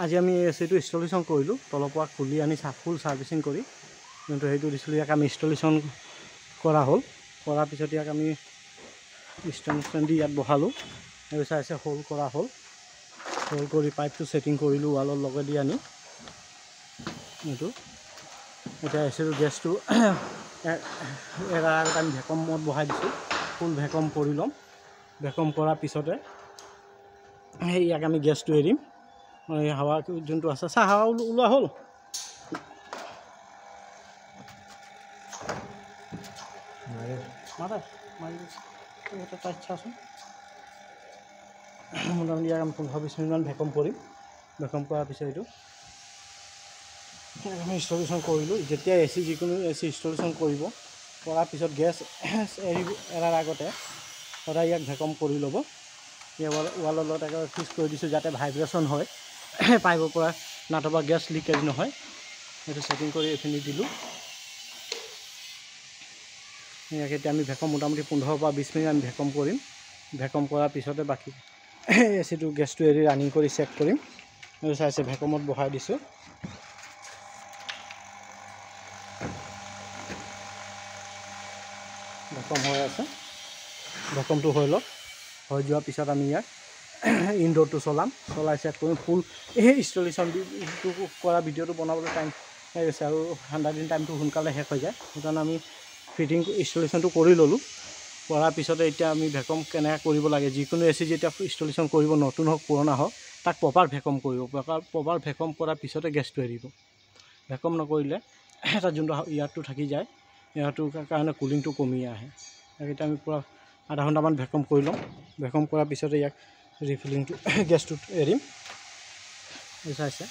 আজি আমি এচিটো ইনষ্টলেশ্যন কৰিলোঁ তলৰ পৰা খুলি আনি ফুল ছাৰ্ভিচিং কৰি কিন্তু সেইটো দিছিলোঁ ইয়াক আমি ইনষ্টলেশ্যন কৰা হ'ল কৰাৰ পিছত ইয়াক আমি ষ্টেণ্ড দি ইয়াত বহালোঁ এই চাইছে হোল কৰা হ'ল হোল কৰি পাইপটো ছেটিং কৰিলোঁ ৱালৰ লগে দি আনি এইটো এতিয়া এচিটো গেছটো এৰাৰ আগত আমি ভেকুমত বহাই দিছোঁ ফুল ভেকুম কৰি ল'ম ভেকুম কৰাৰ পিছতে সেই ইয়াক আমি গেছটো এৰিম এই হাৱা যোনটো আছে চাহ হাৱা ওলোৱা হ'ল মোটামুটি ইয়াক আমি 15-20 মিনিটমান ভেকুম কৰিম ভেকুম কৰাৰ পিছত এইটো আমি ইনষ্টলেশ্যন কৰিলোঁ যেতিয়া যিকোনো এচি ইনষ্টলেশ্যন কৰিব কৰাৰ পিছত গেছ এৰাৰ আগতে সদায় ইয়াক ভেকুম কৰি ল'ব ইয়াৰ ৱালৰ লগত একেবাৰে ফিক্স কৰি দিছোঁ যাতে ভাইব্ৰেশ্যন হয় পাইপৰ পৰা নাটৰ পৰা গেছ লিকেজ নহয় সেইটো ছেটিং কৰি এইখিনি দিলোঁ ইয়াক এতিয়া আমি ভেকুম মোটামুটি 15-20 মিনিট আমি ভেকুম কৰিম ভেকুম কৰাৰ পিছতে বাকী এচিটো গেছটো এৰি ৰানিং কৰি চেক কৰিম এইটো চাইছে ভেকুমত বহাই দিছোঁ ভেকুম হৈ আছে ভেকুমটো হৈ লওক হৈ যোৱাৰ পিছত আমি ইয়াক ইনডোৰটো চলাই চেক কৰিম ফুল এই ইনষ্টলেশ্যনটো কৰা ভিডিঅ'টো বনাবলৈ টাইম লাগিছে আৰু ঠাণ্ডা দিন টাইমটো সোনকালে শেষ হৈ যায় সেইকাৰণে আমি ফিটিং ইনষ্টলেশ্যনটো কৰি ল'লোঁ কৰাৰ পিছতে এতিয়া আমি ভেকুম কেনেকৈ কৰিব লাগে যিকোনো এচি যেতিয়া ইনষ্টলেশ্যন কৰিব নতুন হওক পুৰণা হওক তাক প্ৰপাৰ ভেকুম কৰিব প্ৰপাৰ ভেকুম কৰাৰ পিছতে গেছটো এৰিব ভেকুম নকৰিলে এটা যোনটো ইয়াৰটো থাকি যায় ইয়াৰটোৰ কাৰণে কুলিংটো কমি আহে এতিয়া আমি পূৰা আধা ঘণ্টামান ভেকুম কৰি ল'ম ভেকুম কৰাৰ পিছতে ইয়াক ৰিফিলিংটো গেছটো এৰিম এই চাইছে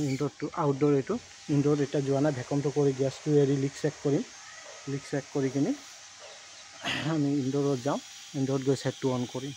ইনডোৰটো আউটডোৰ এইটো ইনডোৰত এতিয়া যোৱা নাই ভেকুমটো কৰি গেছটো এৰি লিক চেক কৰিম লিক চেক কৰি কিনি আমি ইনডোৰত যাওঁ ইনডোৰত গৈ ছেটটো অন কৰিম